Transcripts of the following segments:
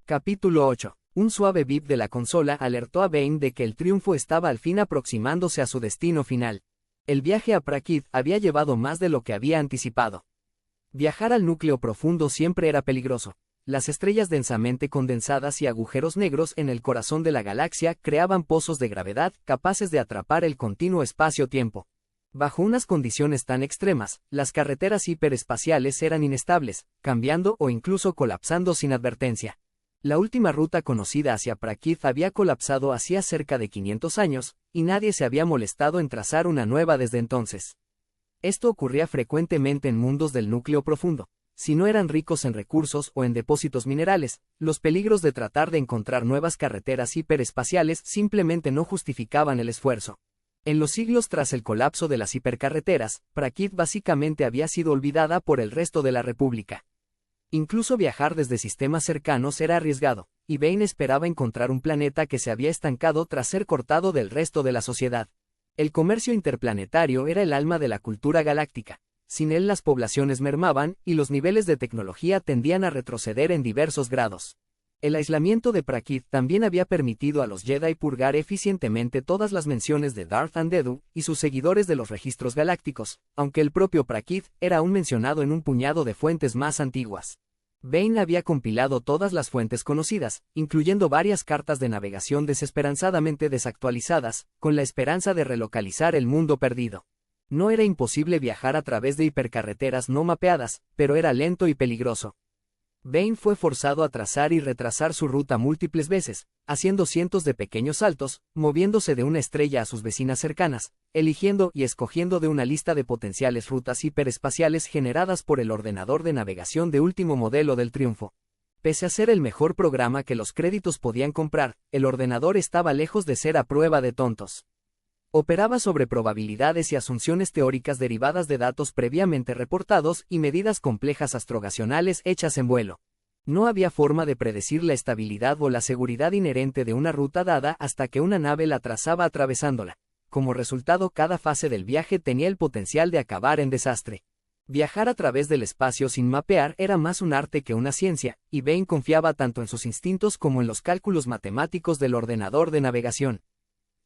Capítulo 8. Un suave bip de la consola alertó a Bane de que el triunfo estaba al fin aproximándose a su destino final. El viaje a Praquid había llevado más de lo que había anticipado. Viajar al núcleo profundo siempre era peligroso. Las estrellas densamente condensadas y agujeros negros en el corazón de la galaxia creaban pozos de gravedad capaces de atrapar el continuo espacio-tiempo. Bajo unas condiciones tan extremas, las carreteras hiperespaciales eran inestables, cambiando o incluso colapsando sin advertencia. La última ruta conocida hacia Praquid había colapsado hacía cerca de 500 años, y nadie se había molestado en trazar una nueva desde entonces. Esto ocurría frecuentemente en mundos del núcleo profundo. Si no eran ricos en recursos o en depósitos minerales, los peligros de tratar de encontrar nuevas carreteras hiperespaciales simplemente no justificaban el esfuerzo. En los siglos tras el colapso de las hipercarreteras, Praquid básicamente había sido olvidada por el resto de la República. Incluso viajar desde sistemas cercanos era arriesgado, y Bane esperaba encontrar un planeta que se había estancado tras ser cortado del resto de la sociedad. El comercio interplanetario era el alma de la cultura galáctica. Sin él las poblaciones mermaban, y los niveles de tecnología tendían a retroceder en diversos grados. El aislamiento de Praquid también había permitido a los Jedi purgar eficientemente todas las menciones de Darth Andedu y sus seguidores de los registros galácticos, aunque el propio Praquid era aún mencionado en un puñado de fuentes más antiguas. Bane había compilado todas las fuentes conocidas, incluyendo varias cartas de navegación desesperanzadamente desactualizadas, con la esperanza de relocalizar el mundo perdido. No era imposible viajar a través de hipercarreteras no mapeadas, pero era lento y peligroso. Bane fue forzado a trazar y retrasar su ruta múltiples veces, haciendo cientos de pequeños saltos, moviéndose de una estrella a sus vecinas cercanas, eligiendo y escogiendo de una lista de potenciales rutas hiperespaciales generadas por el ordenador de navegación de último modelo del Triunfo. Pese a ser el mejor programa que los créditos podían comprar, el ordenador estaba lejos de ser a prueba de tontos. Operaba sobre probabilidades y asunciones teóricas derivadas de datos previamente reportados y medidas complejas astrogacionales hechas en vuelo. No había forma de predecir la estabilidad o la seguridad inherente de una ruta dada hasta que una nave la trazaba atravesándola. Como resultado, cada fase del viaje tenía el potencial de acabar en desastre. Viajar a través del espacio sin mapear era más un arte que una ciencia, y Bane confiaba tanto en sus instintos como en los cálculos matemáticos del ordenador de navegación.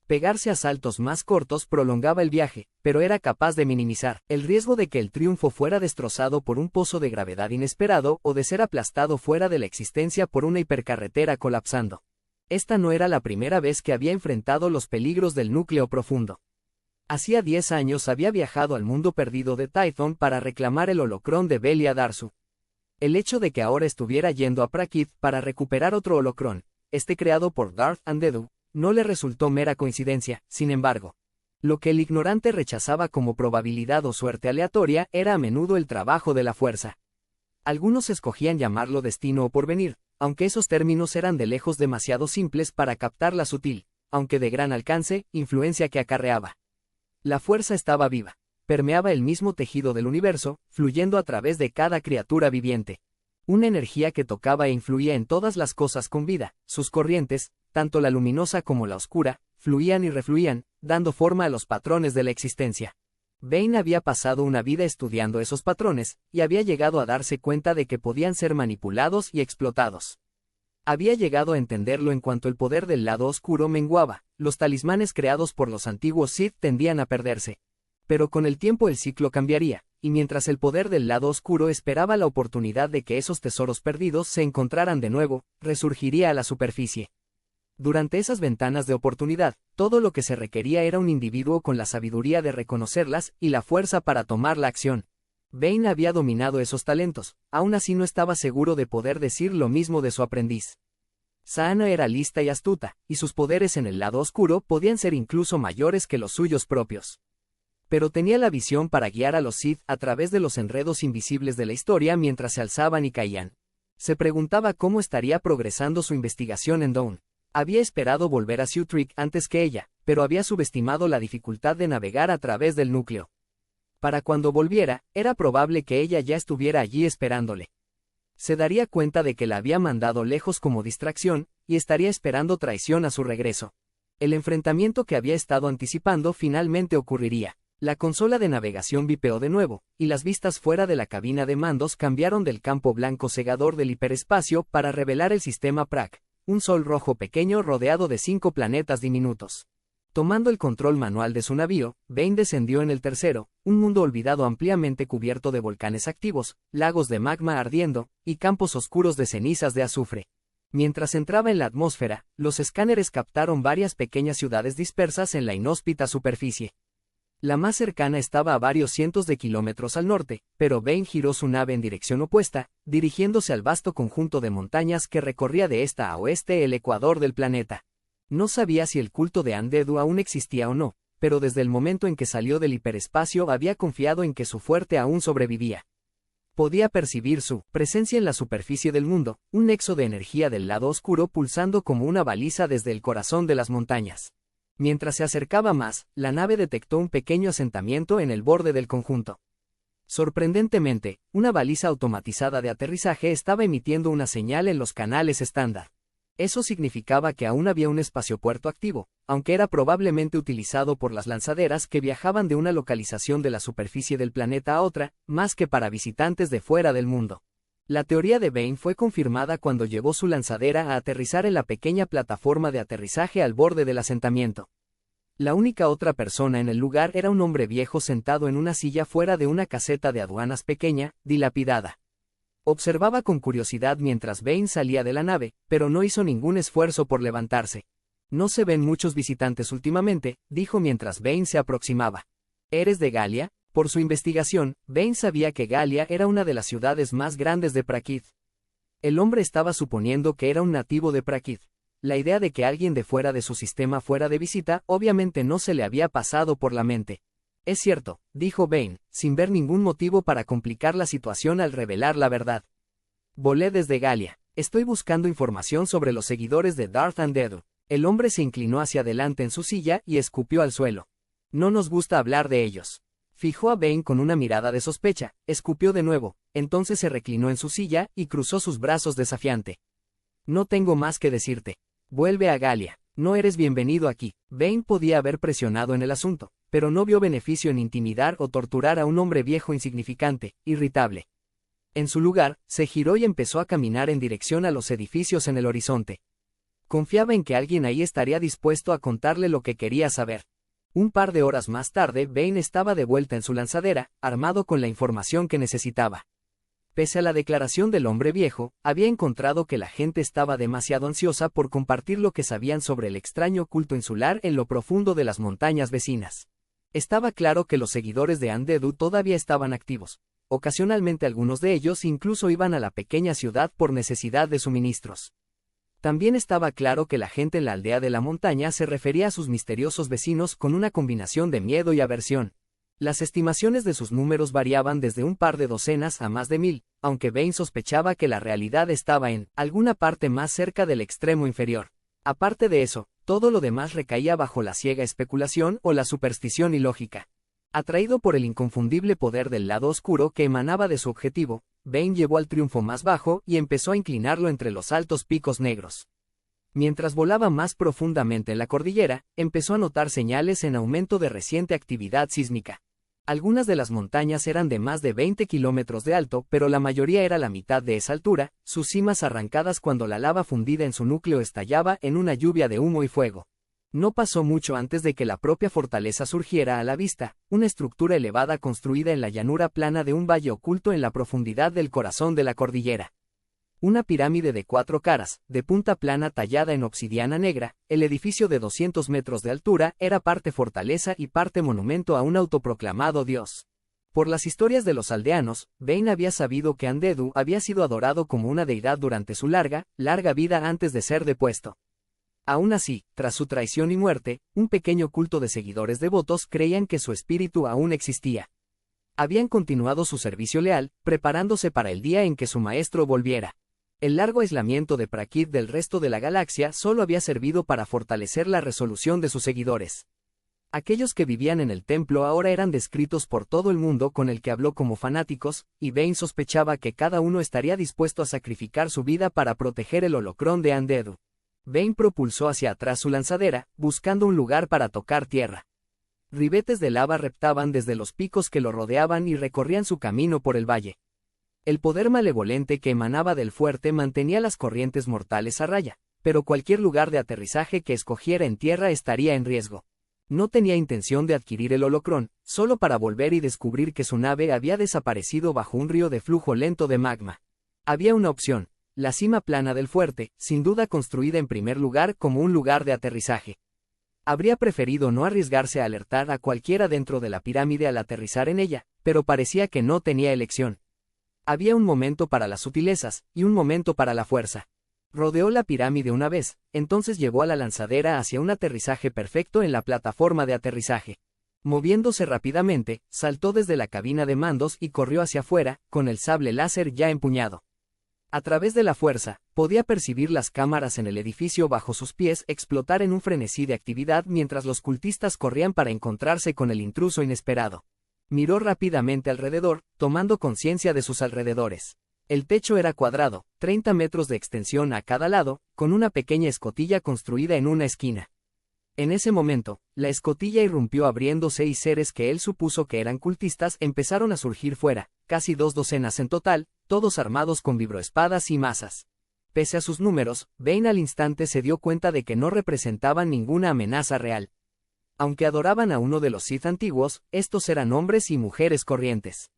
Pegarse a saltos más cortos prolongaba el viaje, pero era capaz de minimizar el riesgo de que el Triunfo fuera destrozado por un pozo de gravedad inesperado o de ser aplastado fuera de la existencia por una hipercarretera colapsando. Esta no era la primera vez que había enfrentado los peligros del núcleo profundo. Hacía 10 años había viajado al mundo perdido de Tython para reclamar el holocrón de Belia Darsu. El hecho de que ahora estuviera yendo a Praquid para recuperar otro holocrón, creado por Darth Andedu, no le resultó mera coincidencia. Sin embargo, lo que el ignorante rechazaba como probabilidad o suerte aleatoria era a menudo el trabajo de la fuerza. Algunos escogían llamarlo destino o porvenir, aunque esos términos eran de lejos demasiado simples para captar la sutil, aunque de gran alcance, influencia que acarreaba. La fuerza estaba viva, permeaba el mismo tejido del universo, fluyendo a través de cada criatura viviente. Una energía que tocaba e influía en todas las cosas con vida. Sus corrientes, tanto la luminosa como la oscura, fluían y refluían, dando forma a los patrones de la existencia. Bane había pasado una vida estudiando esos patrones, y había llegado a darse cuenta de que podían ser manipulados y explotados. Había llegado a entenderlo en cuanto el poder del lado oscuro menguaba, los talismanes creados por los antiguos Sith tendían a perderse. Pero con el tiempo el ciclo cambiaría, y mientras el poder del lado oscuro esperaba la oportunidad de que esos tesoros perdidos se encontraran de nuevo, resurgiría a la superficie. Durante esas ventanas de oportunidad, todo lo que se requería era un individuo con la sabiduría de reconocerlas y la fuerza para tomar la acción. Bane había dominado esos talentos, aún así no estaba seguro de poder decir lo mismo de su aprendiz. Saana era lista y astuta, y sus poderes en el lado oscuro podían ser incluso mayores que los suyos propios. Pero tenía la visión para guiar a los Sith a través de los enredos invisibles de la historia mientras se alzaban y caían. Se preguntaba cómo estaría progresando su investigación en Dawn. Había esperado volver a Sutric antes que ella, pero había subestimado la dificultad de navegar a través del núcleo. Para cuando volviera, era probable que ella ya estuviera allí esperándole. Se daría cuenta de que la había mandado lejos como distracción, y estaría esperando traición a su regreso. El enfrentamiento que había estado anticipando finalmente ocurriría. La consola de navegación vipeó de nuevo, y las vistas fuera de la cabina de mandos cambiaron del campo blanco cegador del hiperespacio para revelar el sistema Prak, un sol rojo pequeño rodeado de 5 planetas diminutos. Tomando el control manual de su navío, Vane descendió en el tercero, un mundo olvidado ampliamente cubierto de volcanes activos, lagos de magma ardiendo, y campos oscuros de cenizas de azufre. Mientras entraba en la atmósfera, los escáneres captaron varias pequeñas ciudades dispersas en la inhóspita superficie. La más cercana estaba a varios cientos de kilómetros al norte, pero Vane giró su nave en dirección opuesta, dirigiéndose al vasto conjunto de montañas que recorría de este a oeste el ecuador del planeta. No sabía si el culto de Andedu aún existía o no, pero desde el momento en que salió del hiperespacio había confiado en que su fuerte aún sobrevivía. Podía percibir su presencia en la superficie del mundo, un nexo de energía del lado oscuro pulsando como una baliza desde el corazón de las montañas. Mientras se acercaba más, la nave detectó un pequeño asentamiento en el borde del conjunto. Sorprendentemente, una baliza automatizada de aterrizaje estaba emitiendo una señal en los canales estándar. Eso significaba que aún había un espaciopuerto activo, aunque era probablemente utilizado por las lanzaderas que viajaban de una localización de la superficie del planeta a otra, más que para visitantes de fuera del mundo. La teoría de Vane fue confirmada cuando llevó su lanzadera a aterrizar en la pequeña plataforma de aterrizaje al borde del asentamiento. La única otra persona en el lugar era un hombre viejo sentado en una silla fuera de una caseta de aduanas pequeña, dilapidada. Observaba con curiosidad mientras Vane salía de la nave, pero no hizo ningún esfuerzo por levantarse. No se ven muchos visitantes últimamente, dijo mientras Vane se aproximaba. ¿Eres de Galia? Por su investigación, Vane sabía que Galia era una de las ciudades más grandes de Prakith. El hombre estaba suponiendo que era un nativo de Prakith. La idea de que alguien de fuera de su sistema fuera de visita obviamente no se le había pasado por la mente. Es cierto, dijo Vane, sin ver ningún motivo para complicar la situación al revelar la verdad. Volé desde Galia. Estoy buscando información sobre los seguidores de Darth Andedu. El hombre se inclinó hacia adelante en su silla y escupió al suelo. No nos gusta hablar de ellos. Fijó a Vane con una mirada de sospecha, escupió de nuevo, entonces se reclinó en su silla y cruzó sus brazos desafiante. No tengo más que decirte. Vuelve a Galia. No eres bienvenido aquí. Vane podía haber presionado en el asunto, pero no vio beneficio en intimidar o torturar a un hombre viejo insignificante, irritable. En su lugar, se giró y empezó a caminar en dirección a los edificios en el horizonte. Confiaba en que alguien ahí estaría dispuesto a contarle lo que quería saber. Un par de horas más tarde, Vane estaba de vuelta en su lanzadera, armado con la información que necesitaba. Pese a la declaración del hombre viejo, había encontrado que la gente estaba demasiado ansiosa por compartir lo que sabían sobre el extraño culto insular en lo profundo de las montañas vecinas. Estaba claro que los seguidores de Andedu todavía estaban activos. Ocasionalmente algunos de ellos incluso iban a la pequeña ciudad por necesidad de suministros. También estaba claro que la gente en la aldea de la montaña se refería a sus misteriosos vecinos con una combinación de miedo y aversión. Las estimaciones de sus números variaban desde un par de docenas a más de 1000, aunque Vane sospechaba que la realidad estaba en alguna parte más cerca del extremo inferior. Aparte de eso, todo lo demás recaía bajo la ciega especulación o la superstición ilógica. Atraído por el inconfundible poder del lado oscuro que emanaba de su objetivo, Vane llevó al triunfo más bajo y empezó a inclinarlo entre los altos picos negros. Mientras volaba más profundamente en la cordillera, empezó a notar señales en aumento de reciente actividad sísmica. Algunas de las montañas eran de más de 20 kilómetros de alto, pero la mayoría era la mitad de esa altura, sus cimas arrancadas cuando la lava fundida en su núcleo estallaba en una lluvia de humo y fuego. No pasó mucho antes de que la propia fortaleza surgiera a la vista, una estructura elevada construida en la llanura plana de un valle oculto en la profundidad del corazón de la cordillera. Una pirámide de 4 caras, de punta plana tallada en obsidiana negra, el edificio de 200 metros de altura era parte fortaleza y parte monumento a un autoproclamado dios. Por las historias de los aldeanos, Vane había sabido que Andedu había sido adorado como una deidad durante su larga vida antes de ser depuesto. Aún así, tras su traición y muerte, un pequeño culto de seguidores devotos creían que su espíritu aún existía. Habían continuado su servicio leal, preparándose para el día en que su maestro volviera. El largo aislamiento de Prakith del resto de la galaxia solo había servido para fortalecer la resolución de sus seguidores. Aquellos que vivían en el templo ahora eran descritos por todo el mundo con el que habló como fanáticos, y Vane sospechaba que cada uno estaría dispuesto a sacrificar su vida para proteger el holocrón de Andedu. Vane propulsó hacia atrás su lanzadera, buscando un lugar para tocar tierra. Ribetes de lava reptaban desde los picos que lo rodeaban y recorrían su camino por el valle. El poder malevolente que emanaba del fuerte mantenía las corrientes mortales a raya, pero cualquier lugar de aterrizaje que escogiera en tierra estaría en riesgo. No tenía intención de adquirir el holocrón, solo para volver y descubrir que su nave había desaparecido bajo un río de flujo lento de magma. Había una opción, la cima plana del fuerte, sin duda construida en primer lugar como un lugar de aterrizaje. Habría preferido no arriesgarse a alertar a cualquiera dentro de la pirámide al aterrizar en ella, pero parecía que no tenía elección. Había un momento para las sutilezas, y un momento para la fuerza. Rodeó la pirámide una vez, entonces llevó a la lanzadera hacia un aterrizaje perfecto en la plataforma de aterrizaje. Moviéndose rápidamente, saltó desde la cabina de mandos y corrió hacia afuera, con el sable láser ya empuñado. A través de la fuerza, podía percibir las cámaras en el edificio bajo sus pies explotar en un frenesí de actividad mientras los cultistas corrían para encontrarse con el intruso inesperado. Miró rápidamente alrededor, tomando conciencia de sus alrededores. El techo era cuadrado, 30 metros de extensión a cada lado, con una pequeña escotilla construida en una esquina. En ese momento, la escotilla irrumpió abriéndose y seres que él supuso que eran cultistas empezaron a surgir fuera, casi 2 docenas en total, todos armados con vibroespadas y mazas. Pese a sus números, Bane al instante se dio cuenta de que no representaban ninguna amenaza real. Aunque adoraban a uno de los Sith antiguos, estos eran hombres y mujeres corrientes.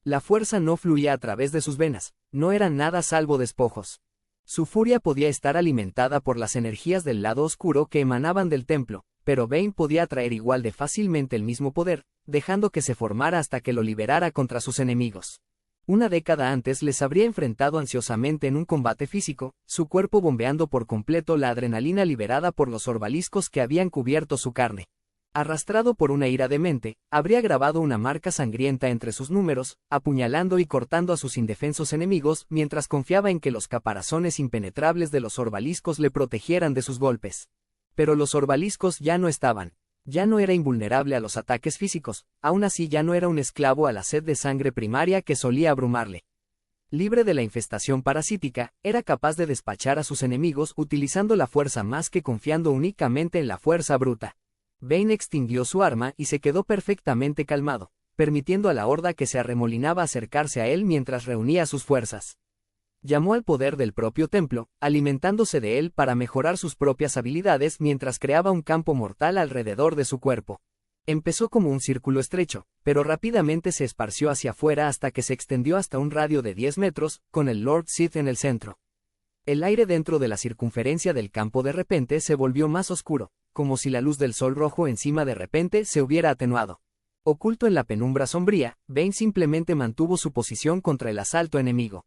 La fuerza no fluía a través de sus venas, no eran nada salvo despojos. Su furia podía estar alimentada por las energías del lado oscuro que emanaban del templo, pero Bane podía atraer igual de fácilmente el mismo poder, dejando que se formara hasta que lo liberara contra sus enemigos. Una década antes les habría enfrentado ansiosamente en un combate físico, su cuerpo bombeando por completo la adrenalina liberada por los orbaliscos que habían cubierto su carne. Arrastrado por una ira demente, habría grabado una marca sangrienta entre sus números, apuñalando y cortando a sus indefensos enemigos mientras confiaba en que los caparazones impenetrables de los orbaliscos le protegieran de sus golpes. Pero los orbaliscos ya no estaban. Ya no era invulnerable a los ataques físicos, aún así ya no era un esclavo a la sed de sangre primaria que solía abrumarle. Libre de la infestación parasítica, era capaz de despachar a sus enemigos utilizando la fuerza más que confiando únicamente en la fuerza bruta. Bane extinguió su arma y se quedó perfectamente calmado, permitiendo a la horda que se arremolinaba acercarse a él mientras reunía sus fuerzas. Llamó al poder del propio templo, alimentándose de él para mejorar sus propias habilidades mientras creaba un campo mortal alrededor de su cuerpo. Empezó como un círculo estrecho, pero rápidamente se esparció hacia afuera hasta que se extendió hasta un radio de 10 metros, con el Lord Sith en el centro. El aire dentro de la circunferencia del campo de repente se volvió más oscuro, como si la luz del sol rojo encima de repente se hubiera atenuado. Oculto en la penumbra sombría, Bane simplemente mantuvo su posición contra el asalto enemigo.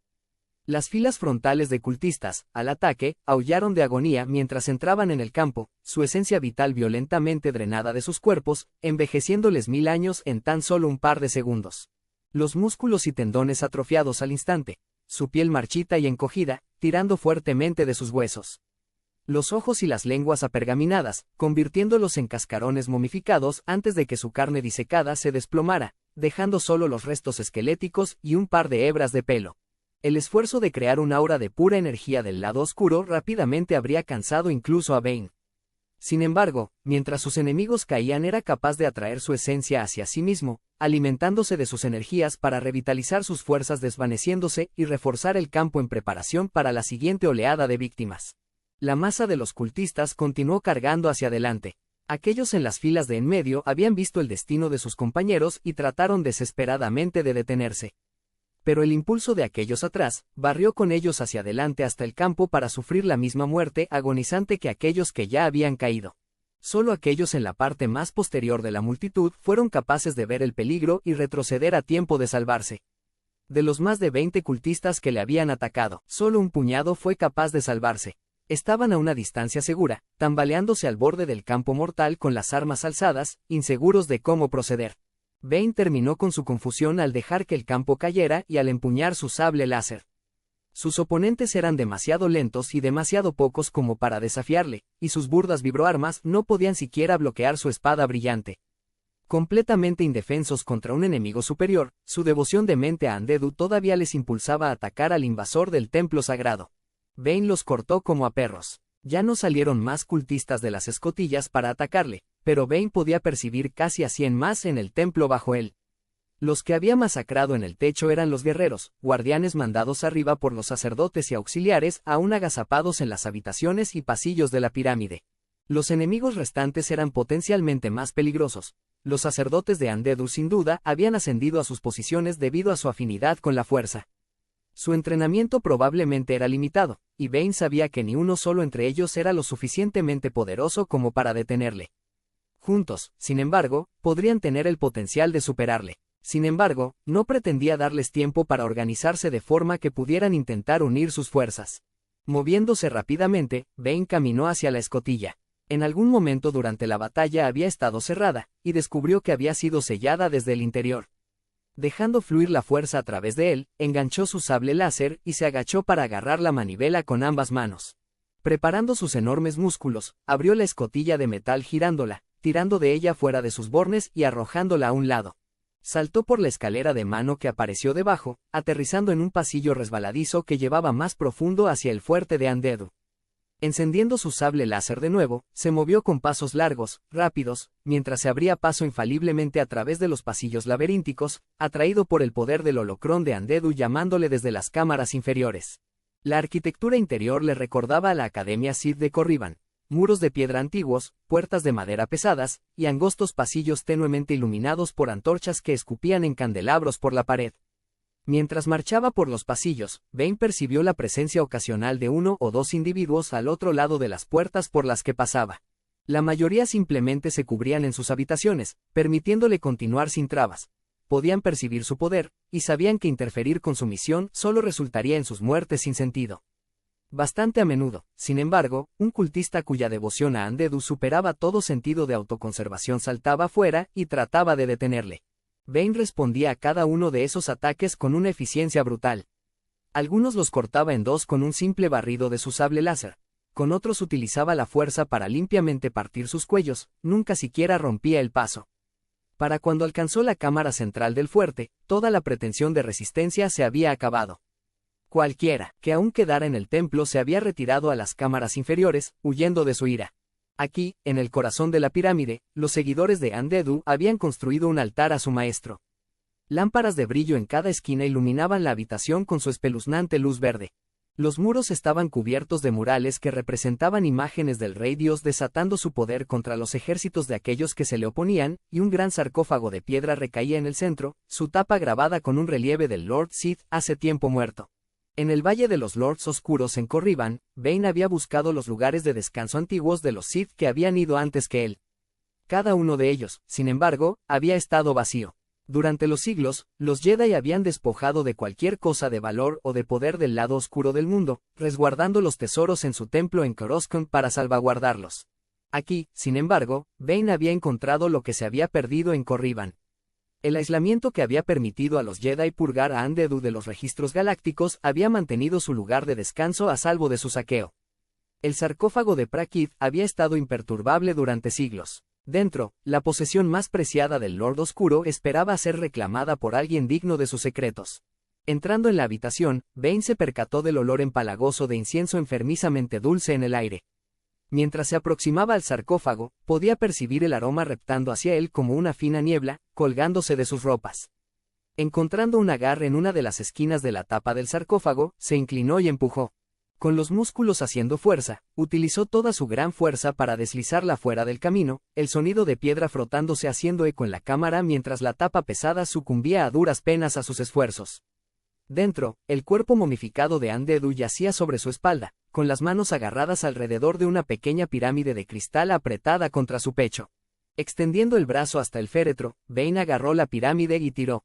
Las filas frontales de cultistas, al ataque, aullaron de agonía mientras entraban en el campo, su esencia vital violentamente drenada de sus cuerpos, envejeciéndoles 1000 años en tan solo un par de segundos. Los músculos y tendones atrofiados al instante, su piel marchita y encogida, tirando fuertemente de sus huesos. Los ojos y las lenguas apergaminadas, convirtiéndolos en cascarones momificados antes de que su carne disecada se desplomara, dejando solo los restos esqueléticos y un par de hebras de pelo. El esfuerzo de crear un aura de pura energía del lado oscuro rápidamente habría cansado incluso a Bane. Sin embargo, mientras sus enemigos caían era capaz de atraer su esencia hacia sí mismo, alimentándose de sus energías para revitalizar sus fuerzas desvaneciéndose y reforzar el campo en preparación para la siguiente oleada de víctimas. La masa de los cultistas continuó cargando hacia adelante. Aquellos en las filas de en medio habían visto el destino de sus compañeros y trataron desesperadamente de detenerse. Pero el impulso de aquellos atrás, barrió con ellos hacia adelante hasta el campo para sufrir la misma muerte agonizante que aquellos que ya habían caído. Solo aquellos en la parte más posterior de la multitud fueron capaces de ver el peligro y retroceder a tiempo de salvarse. De los más de 20 cultistas que le habían atacado, solo un puñado fue capaz de salvarse. Estaban a una distancia segura, tambaleándose al borde del campo mortal con las armas alzadas, inseguros de cómo proceder. Bane terminó con su confusión al dejar que el campo cayera y al empuñar su sable láser. Sus oponentes eran demasiado lentos y demasiado pocos como para desafiarle, y sus burdas vibroarmas no podían siquiera bloquear su espada brillante. Completamente indefensos contra un enemigo superior, su devoción demente a Andedu todavía les impulsaba a atacar al invasor del templo sagrado. Bane los cortó como a perros. Ya no salieron más cultistas de las escotillas para atacarle, pero Bane podía percibir casi a 100 más en el templo bajo él. Los que había masacrado en el techo eran los guerreros, guardianes mandados arriba por los sacerdotes y auxiliares, aún agazapados en las habitaciones y pasillos de la pirámide. Los enemigos restantes eran potencialmente más peligrosos. Los sacerdotes de Andedu sin duda habían ascendido a sus posiciones debido a su afinidad con la fuerza. Su entrenamiento probablemente era limitado, y Bane sabía que ni uno solo entre ellos era lo suficientemente poderoso como para detenerle. Juntos, sin embargo, podrían tener el potencial de superarle. Sin embargo, no pretendía darles tiempo para organizarse de forma que pudieran intentar unir sus fuerzas. Moviéndose rápidamente, Bane caminó hacia la escotilla. En algún momento durante la batalla había estado cerrada, y descubrió que había sido sellada desde el interior. Dejando fluir la fuerza a través de él, enganchó su sable láser y se agachó para agarrar la manivela con ambas manos. Preparando sus enormes músculos, abrió la escotilla de metal girándola, tirando de ella fuera de sus bornes y arrojándola a un lado. Saltó por la escalera de mano que apareció debajo, aterrizando en un pasillo resbaladizo que llevaba más profundo hacia el fuerte de Andedu. Encendiendo su sable láser de nuevo, se movió con pasos largos, rápidos, mientras se abría paso infaliblemente a través de los pasillos laberínticos, atraído por el poder del holocrón de Andedu llamándole desde las cámaras inferiores. La arquitectura interior le recordaba a la Academia Sith de Corriban. Muros de piedra antiguos, puertas de madera pesadas, y angostos pasillos tenuemente iluminados por antorchas que escupían en candelabros por la pared. Mientras marchaba por los pasillos, Bane percibió la presencia ocasional de uno o dos individuos al otro lado de las puertas por las que pasaba. La mayoría simplemente se cubrían en sus habitaciones, permitiéndole continuar sin trabas. Podían percibir su poder, y sabían que interferir con su misión solo resultaría en sus muertes sin sentido. Bastante a menudo, sin embargo, un cultista cuya devoción a Andedu superaba todo sentido de autoconservación saltaba afuera y trataba de detenerle. Bane respondía a cada uno de esos ataques con una eficiencia brutal. Algunos los cortaba en dos con un simple barrido de su sable láser. Con otros utilizaba la fuerza para limpiamente partir sus cuellos, nunca siquiera rompía el paso. Para cuando alcanzó la cámara central del fuerte, toda la pretensión de resistencia se había acabado. Cualquiera que aún quedara en el templo se había retirado a las cámaras inferiores, huyendo de su ira. Aquí, en el corazón de la pirámide, los seguidores de Andedu habían construido un altar a su maestro. Lámparas de brillo en cada esquina iluminaban la habitación con su espeluznante luz verde. Los muros estaban cubiertos de murales que representaban imágenes del rey Dios desatando su poder contra los ejércitos de aquellos que se le oponían, y un gran sarcófago de piedra recaía en el centro, su tapa grabada con un relieve del Lord Sith hace tiempo muerto. En el Valle de los Lords Oscuros en Corriban, Bane había buscado los lugares de descanso antiguos de los Sith que habían ido antes que él. Cada uno de ellos, sin embargo, había estado vacío. Durante los siglos, los Jedi habían despojado de cualquier cosa de valor o de poder del lado oscuro del mundo, resguardando los tesoros en su templo en Coruscant para salvaguardarlos. Aquí, sin embargo, Bane había encontrado lo que se había perdido en Corriban. El aislamiento que había permitido a los Jedi purgar a Andedu de los registros galácticos había mantenido su lugar de descanso a salvo de su saqueo. El sarcófago de Prakith había estado imperturbable durante siglos. Dentro, la posesión más preciada del Lord Oscuro esperaba ser reclamada por alguien digno de sus secretos. Entrando en la habitación, Bane se percató del olor empalagoso de incienso enfermizamente dulce en el aire. Mientras se aproximaba al sarcófago, podía percibir el aroma reptando hacia él como una fina niebla, colgándose de sus ropas. Encontrando un agarre en una de las esquinas de la tapa del sarcófago, se inclinó y empujó. Con los músculos haciendo fuerza, utilizó toda su gran fuerza para deslizarla fuera del camino, el sonido de piedra frotándose haciendo eco en la cámara mientras la tapa pesada sucumbía a duras penas a sus esfuerzos. Dentro, el cuerpo momificado de Andedu yacía sobre su espalda, con las manos agarradas alrededor de una pequeña pirámide de cristal apretada contra su pecho. Extendiendo el brazo hasta el féretro, Bane agarró la pirámide y tiró.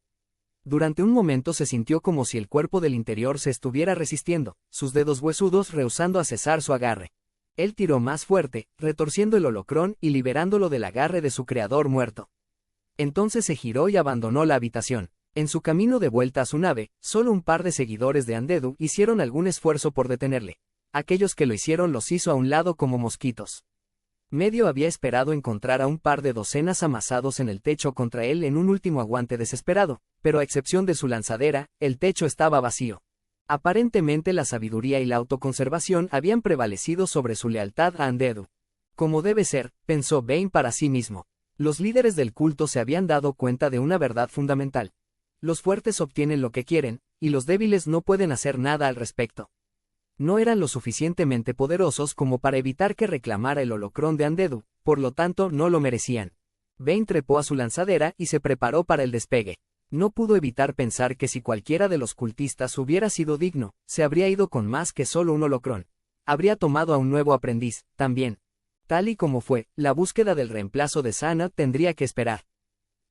Durante un momento se sintió como si el cuerpo del interior se estuviera resistiendo, sus dedos huesudos rehusando a cesar su agarre. Él tiró más fuerte, retorciendo el holocrón y liberándolo del agarre de su creador muerto. Entonces se giró y abandonó la habitación. En su camino de vuelta a su nave, solo un par de seguidores de Andedu hicieron algún esfuerzo por detenerle. Aquellos que lo hicieron los hizo a un lado como mosquitos. Medio había esperado encontrar a un par de docenas amasados en el techo contra él en un último aguante desesperado, pero a excepción de su lanzadera, el techo estaba vacío. Aparentemente la sabiduría y la autoconservación habían prevalecido sobre su lealtad a Andedu. Como debe ser, pensó Bane para sí mismo. Los líderes del culto se habían dado cuenta de una verdad fundamental. Los fuertes obtienen lo que quieren, y los débiles no pueden hacer nada al respecto. No eran lo suficientemente poderosos como para evitar que reclamara el holocrón de Andedu, por lo tanto no lo merecían. Bane trepó a su lanzadera y se preparó para el despegue. No pudo evitar pensar que si cualquiera de los cultistas hubiera sido digno, se habría ido con más que solo un holocrón. Habría tomado a un nuevo aprendiz, también. Tal y como fue, la búsqueda del reemplazo de Sana tendría que esperar.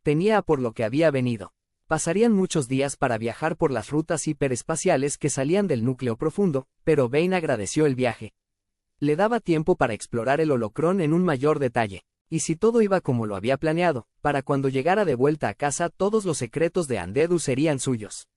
Tenía a por lo que había venido. Pasarían muchos días para viajar por las rutas hiperespaciales que salían del núcleo profundo, pero Bane agradeció el viaje. Le daba tiempo para explorar el holocrón en un mayor detalle. Y si todo iba como lo había planeado, para cuando llegara de vuelta a casa todos los secretos de Andedu serían suyos.